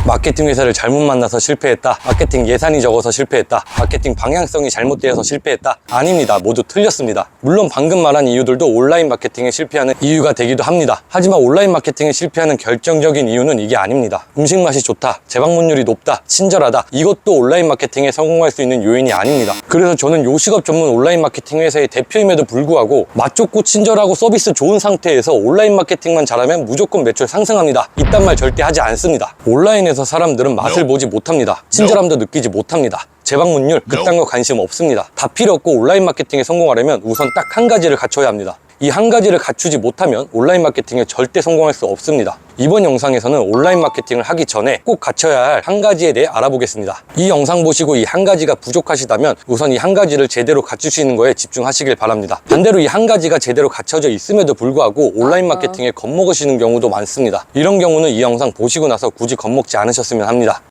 마케팅 회사를 잘못 만나서 실패했다. 마케팅 예산이 적어서 실패했다. 마케팅 방향성이 잘못되어서 실패했다. 아닙니다. 모두 틀렸습니다. 물론 방금 말한 이유들도 온라인 마케팅에 실패하는 이유가 되기도 합니다. 하지만 온라인 마케팅에 실패하는 결정적인 이유는 이게 아닙니다. 음식 맛이 좋다, 재방문율이 높다, 친절하다, 이것도 온라인 마케팅에 성공할 수 있는 요인이 아닙니다. 그래서 저는 요식업 전문 온라인 마케팅 회사의 대표임에도 불구하고 맛 좋고 친절하고 서비스 좋은 상태에서 온라인 마케팅만 잘하면 무조건 매출 상승합니다. 이딴 말 절대 하지 않습니다. 온라인에서 사람들은 맛을 보지 못합니다. 친절함도 느끼지 못합니다. 재방문율 그딴 거 관심 없습니다. 다 필요 없고 온라인 마케팅에 성공하려면 우선 딱 한 가지를 갖춰야 합니다. 이 한 가지를 갖추지 못하면 온라인 마케팅에 절대 성공할 수 없습니다. 이번 영상에서는 온라인 마케팅을 하기 전에 꼭 갖춰야 할 한 가지에 대해 알아보겠습니다. 이 영상 보시고 이 한 가지가 부족하시다면 우선 이 한 가지를 제대로 갖추시는 거에 집중하시길 바랍니다. 반대로 이 한 가지가 제대로 갖춰져 있음에도 불구하고 온라인 마케팅에 겁먹으시는 경우도 많습니다. 이런 경우는 이 영상 보시고 나서 굳이 겁먹지 않으셨으면 합니다.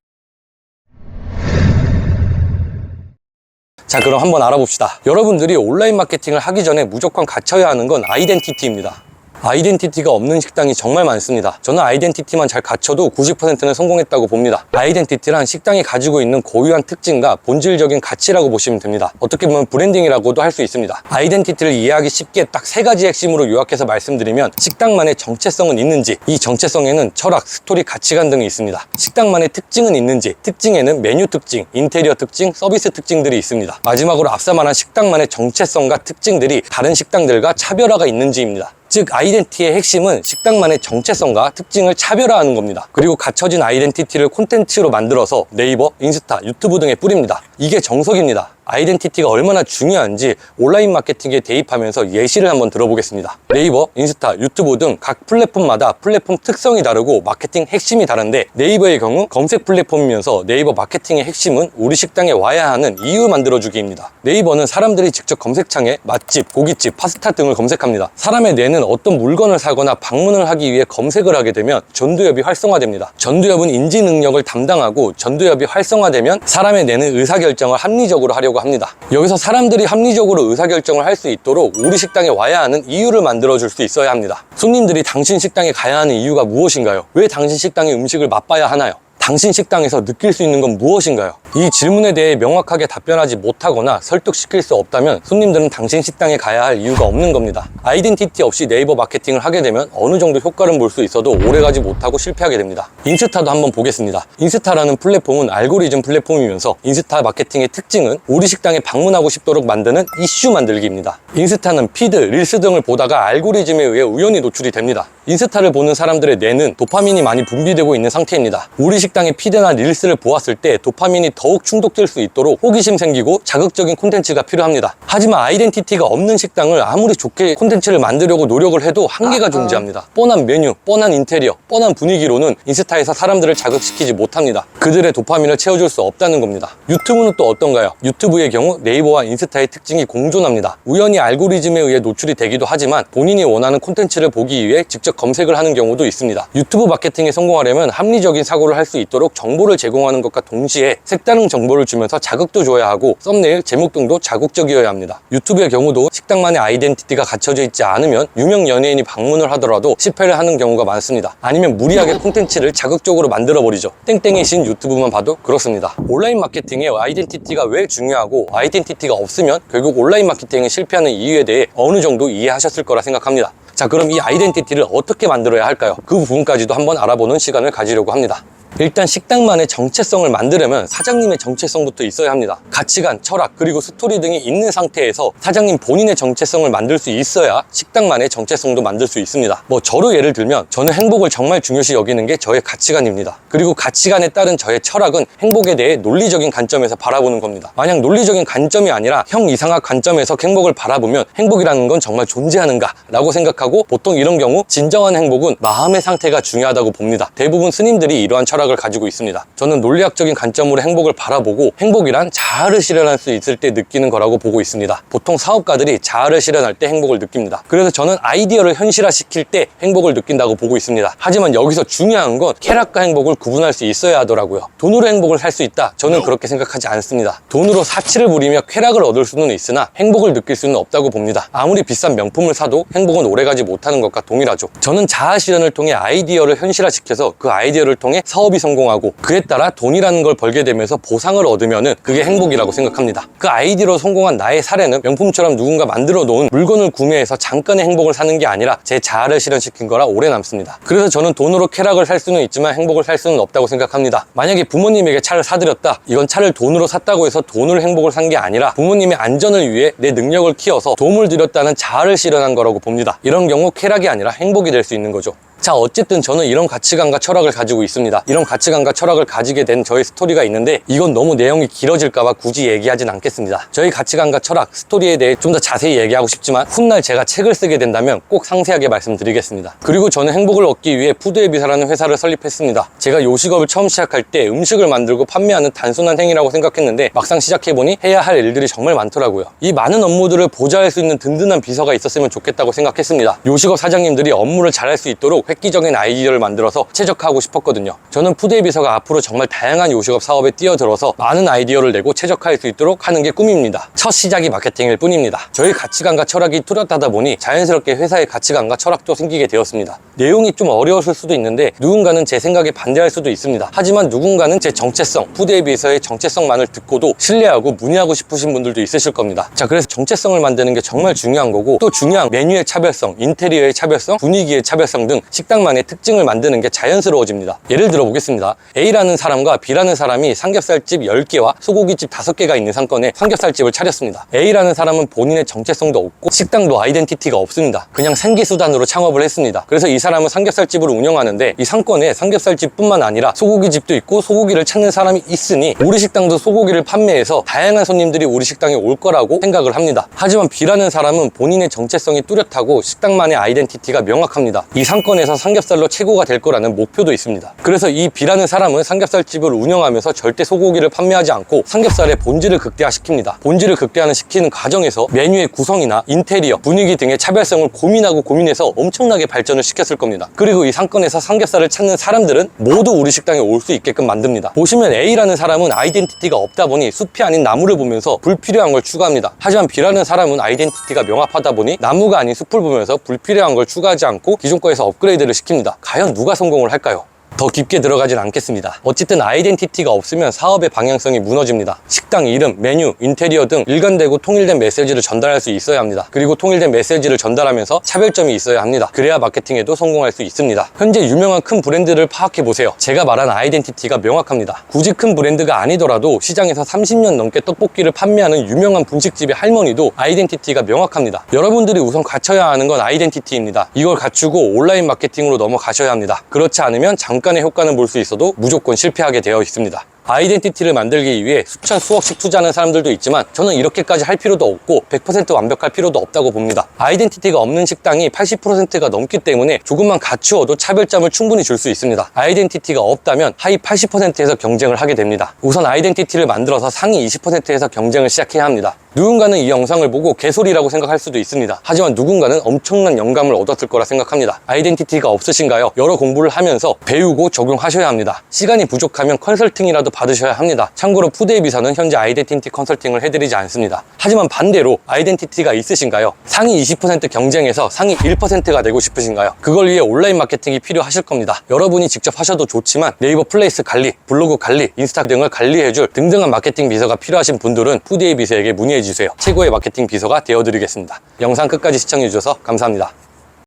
자, 그럼 한번 알아봅시다. 여러분들이 온라인 마케팅을 하기 전에 무조건 갖춰야 하는 건 아이덴티티입니다. 아이덴티티가 없는 식당이 정말 많습니다. 저는 아이덴티티만 잘 갖춰도 90%는 성공했다고 봅니다. 아이덴티티란 식당이 가지고 있는 고유한 특징과 본질적인 가치라고 보시면 됩니다. 어떻게 보면 브랜딩이라고도 할 수 있습니다. 아이덴티티를 이해하기 쉽게 딱 세 가지 핵심으로 요약해서 말씀드리면 식당만의 정체성은 있는지, 이 정체성에는 철학, 스토리, 가치관 등이 있습니다. 식당만의 특징은 있는지, 특징에는 메뉴 특징, 인테리어 특징, 서비스 특징들이 있습니다. 마지막으로 앞서 말한 식당만의 정체성과 특징들이 다른 식당들과 차별화가 있는지입니다. 즉 아이덴티티의 핵심은 식당만의 정체성과 특징을 차별화하는 겁니다. 그리고 갖춰진 아이덴티티를 콘텐츠로 만들어서 네이버, 인스타, 유튜브 등에 뿌립니다. 이게 정석입니다. 아이덴티티가 얼마나 중요한지 온라인 마케팅에 대입하면서 예시를 한번 들어보겠습니다. 네이버, 인스타, 유튜브 등 각 플랫폼마다 플랫폼 특성이 다르고 마케팅 핵심이 다른데 네이버의 경우 검색 플랫폼이면서 네이버 마케팅의 핵심은 우리 식당에 와야 하는 이유 만들어주기입니다. 네이버는 사람들이 직접 검색창에 맛집, 고깃집, 파스타 등을 검색합니다. 사람의 뇌는 어떤 물건을 사거나 방문을 하기 위해 검색을 하게 되면 전두엽이 활성화됩니다. 전두엽은 인지 능력을 담당하고 전두엽이 활성화되면 사람의 뇌는 의사결정을 합리적으로 하려고 합니다. 여기서 사람들이 합리적으로 의사결정을 할 수 있도록 우리 식당에 와야 하는 이유를 만들어줄 수 있어야 합니다. 손님들이 당신 식당에 가야 하는 이유가 무엇인가요? 왜 당신 식당의 음식을 맛봐야 하나요? 당신 식당에서 느낄 수 있는 건 무엇인가요? 이 질문에 대해 명확하게 답변하지 못하거나 설득시킬 수 없다면 손님들은 당신 식당에 가야 할 이유가 없는 겁니다. 아이덴티티 없이 네이버 마케팅을 하게 되면 어느 정도 효과를 볼 수 있어도 오래가지 못하고 실패하게 됩니다. 인스타도 한번 보겠습니다. 인스타라는 플랫폼은 알고리즘 플랫폼이면서 인스타 마케팅의 특징은 우리 식당에 방문하고 싶도록 만드는 이슈 만들기입니다. 인스타는 피드, 릴스 등을 보다가 알고리즘에 의해 우연히 노출이 됩니다. 인스타를 보는 사람들의 뇌는 도파민이 많이 분비되고 있는 상태입니다. 우리 식당의 피드나 릴스를 보았을 때 도파민이 더욱 충족될 수 있도록 호기심 생기고 자극적인 콘텐츠가 필요합니다. 하지만 아이덴티티가 없는 식당을 아무리 좋게 콘텐츠를 만들려고 노력을 해도 한계가 존재합니다. 뻔한 메뉴, 뻔한 인테리어, 뻔한 분위기로는 인스타에서 사람들을 자극시키지 못합니다. 그들의 도파민을 채워줄 수 없다는 겁니다. 유튜브는 또 어떤가요? 유튜브의 경우 네이버와 인스타의 특징이 공존합니다. 우연히 알고리즘에 의해 노출이 되기도 하지만 본인이 원하는 콘텐츠를 보기 위해 직접 검색을 하는 경우도 있습니다. 유튜브 마케팅에 성공하려면 합리적인 사고를 할 수 있도록 정보를 제공하는 것과 동시에 색다른 정보를 주면서 자극도 줘야 하고 썸네일, 제목 등도 자극적이어야 합니다. 유튜브의 경우도 식당만의 아이덴티티가 갖춰져 있지 않으면 유명 연예인이 방문을 하더라도 실패를 하는 경우가 많습니다. 아니면 무리하게 콘텐츠를 자극적으로 만들어버리죠. 땡땡이신 유튜브만 봐도 그렇습니다. 온라인 마케팅에 아이덴티티가 왜 중요하고 아이덴티티가 없으면 결국 온라인 마케팅에 실패하는 이유에 대해 어느 정도 이해하셨을 거라 생각합니다. 자, 그럼 이 아이덴티티를 어떻게 만들어야 할까요? 그 부분까지도 한번 알아보는 시간을 가지려고 합니다. 일단 식당만의 정체성을 만들려면 사장님의 정체성부터 있어야 합니다. 가치관, 철학, 그리고 스토리 등이 있는 상태에서 사장님 본인의 정체성을 만들 수 있어야 식당만의 정체성도 만들 수 있습니다. 저로 예를 들면 저는 행복을 정말 중요시 여기는 게 저의 가치관입니다. 그리고 가치관에 따른 저의 철학은 행복에 대해 논리적인 관점에서 바라보는 겁니다. 만약 논리적인 관점이 아니라 형 이상학 관점에서 행복을 바라보면 행복이라는 건 정말 존재하는가 라고 생각하고 보통 이런 경우 진정한 행복은 마음의 상태가 중요하다고 봅니다. 대부분 스님들이 이러한 철학을 가지고 있습니다. 저는 논리학적인 관점으로 행복을 행복을 바라보고 행복이란 자아를 실현할 수 있을 때 느끼는 거라고 보고 있습니다. 보통 사업가들이 자아를 실현할 때 행복을 느낍니다. 그래서 저는 아이디어를 현실화시킬 때 행복을 느낀다고 보고 있습니다. 하지만 여기서 중요한 건 쾌락과 행복을 구분할 수 있어야 하더라고요. 돈으로 행복을 살 수 있다? 저는 그렇게 생각하지 않습니다. 돈으로 사치를 부리며 쾌락을 얻을 수는 있으나 행복을 느낄 수는 없다고 봅니다. 아무리 비싼 명품을 사도 행복은 오래가지 못하는 것과 동일하죠. 저는 자아 실현을 통해 아이디어를 현실화시켜서 그 아이디어를 통해 사업이 성공하고 그에 따라 돈이라는 걸 벌게 되면서 보상을 얻으면은 그게 행복이라고 생각합니다. 그 아이디어로 성공한 나의 사례는 명품처럼 누군가 만들어 놓은 물건을 구매해서 잠깐의 행복을 사는 게 아니라 제 자아를 실현시킨 거라 오래 남습니다. 그래서 저는 돈으로 쾌락을 살 수는 있지만 행복을 살 수는 없다고 생각합니다. 만약에 부모님에게 차를 사드렸다. 이건 차를 돈으로 샀다고 해서 돈으로 행복을 산 게 아니라 부모님의 안전을 위해 내 능력을 키워서 도움을 드렸다는 자아를 실현한 거라고 봅니다. 이런 경우 쾌락이 아니라 행복이 될 수 있는 거죠. 자, 어쨌든 저는 이런 가치관과 철학을 가지고 있습니다. 이런 가치관과 철학을 가지게 된 저의 스토리가 있는데 이건 너무 내용이 길어질까봐 굳이 얘기하진 않겠습니다. 저희 가치관과 철학, 스토리에 대해 좀 더 자세히 얘기하고 싶지만 훗날 제가 책을 쓰게 된다면 꼭 상세하게 말씀드리겠습니다. 그리고 저는 행복을 얻기 위해 푸드에비사라는 회사를 설립했습니다. 제가 요식업을 처음 시작할 때 음식을 만들고 판매하는 단순한 행위라고 생각했는데 막상 시작해보니 해야 할 일들이 정말 많더라고요. 이 많은 업무들을 보좌할 수 있는 든든한 비서가 있었으면 좋겠다고 생각했습니다. 요식업 사장님들이 업무를 잘할 수 있도록 획기적인 아이디어를 만들어서 최적화하고 싶었거든요. 저는 푸드의 비서가 앞으로 정말 다양한 요식업 사업에 뛰어들어서 많은 아이디어를 내고 최적화할 수 있도록 하는 게 꿈입니다. 첫 시작이 마케팅일 뿐입니다. 저희 가치관과 철학이 뚜렷하다 보니 자연스럽게 회사의 가치관과 철학도 생기게 되었습니다. 내용이 좀 어려웠을 수도 있는데 누군가는 제 생각에 반대할 수도 있습니다. 하지만 누군가는 제 정체성, 푸드의 비서의 정체성만을 듣고도 신뢰하고 문의하고 싶으신 분들도 있으실 겁니다. 자, 그래서 정체성을 만드는 게 정말 중요한 거고 또 중요한 메뉴의 차별성, 인테리어의 차별성, 분위기의 차별성 등 식당만의 특징을 만드는 게 자연스러워집니다. 예를 들어 보겠습니다. A라는 사람과 B라는 사람이 삼겹살집 10개와 소고기집 5개가 있는 상권에 삼겹살집을 차렸습니다. A라는 사람은 본인의 정체성도 없고 식당도 아이덴티티가 없습니다. 그냥 생계수단으로 창업을 했습니다. 그래서 이 사람은 삼겹살집을 운영하는데 이 상권에 삼겹살집뿐만 아니라 소고기집도 있고 소고기를 찾는 사람이 있으니 우리 식당도 소고기를 판매해서 다양한 손님들이 우리 식당에 올 거라고 생각을 합니다. 하지만 B라는 사람은 본인의 정체성이 뚜렷하고 식당만의 아이덴티티가 명확합니다. 이 상권에서 삼겹살로 최고가 될 거라는 목표도 있습니다. 그래서 이 B라는 사람은 삼겹살집을 운영하면서 절대 소고기를 판매하지 않고 삼겹살의 본질을 극대화시킵니다. 본질을 극대화시키는 과정에서 메뉴의 구성이나 인테리어, 분위기 등의 차별성을 고민해서 엄청나게 발전을 시켰을 겁니다. 그리고 이 상권에서 삼겹살을 찾는 사람들은 모두 우리 식당에 올 수 있게끔 만듭니다. 보시면 A라는 사람은 아이덴티티가 없다 보니 숲이 아닌 나무를 보면서 불필요한 걸 추가합니다. 하지만 B라는 사람은 아이덴티티가 명확하다 보니 나무가 아닌 숲을 보면서 불필요한 걸 추가하지 않고 기존 거에서 업그레이드를 시킵니다. 과연 누가 성공을 할까요? 더 깊게 들어가진 않겠습니다. 어쨌든 아이덴티티가 없으면 사업의 방향성이 무너집니다. 식당 이름, 메뉴, 인테리어 등 일관되고 통일된 메시지를 전달할 수 있어야 합니다. 그리고 통일된 메시지를 전달하면서 차별점이 있어야 합니다. 그래야 마케팅에도 성공할 수 있습니다. 현재 유명한 큰 브랜드를 파악해보세요. 제가 말한 아이덴티티가 명확합니다. 굳이 큰 브랜드가 아니더라도 시장에서 30년 넘게 떡볶이를 판매하는 유명한 분식집의 할머니도 아이덴티티가 명확합니다. 여러분들이 우선 갖춰야 하는 건 아이덴티티입니다. 이걸 갖추고 온라인 마케팅으로 넘어가셔야 합니다. 그렇지 않으면 잠깐의 효과는 볼 수 있어도 무조건 실패하게 되어 있습니다. 아이덴티티를 만들기 위해 수천 수억씩 투자하는 사람들도 있지만 저는 이렇게까지 할 필요도 없고 100% 완벽할 필요도 없다고 봅니다. 아이덴티티가 없는 식당이 80%가 넘기 때문에 조금만 갖추어도 차별점을 충분히 줄 수 있습니다. 아이덴티티가 없다면 하위 80%에서 경쟁을 하게 됩니다. 우선 아이덴티티를 만들어서 상위 20%에서 경쟁을 시작해야 합니다. 누군가는 이 영상을 보고 개소리라고 생각할 수도 있습니다. 하지만 누군가는 엄청난 영감을 얻었을 거라 생각합니다. 아이덴티티가 없으신가요? 여러 공부를 하면서 배우고 적용하셔야 합니다. 시간이 부족하면 컨설팅이라도 받으셔야 합니다. 참고로 푸드에비서는 현재 아이덴티티 컨설팅을 해드리지 않습니다. 하지만 반대로 아이덴티티가 있으신가요? 상위 20% 경쟁에서 상위 1%가 되고 싶으신가요? 그걸 위해 온라인 마케팅이 필요하실 겁니다. 여러분이 직접 하셔도 좋지만 네이버 플레이스 관리, 블로그 관리, 인스타 등을 관리해줄 등등한 마케팅 비서가 필요하신 분들은 푸드에비서에게 문의해 주세요. 최고의 마케팅 비서가 되어드리겠습니다. 영상 끝까지 시청해주셔서 감사합니다.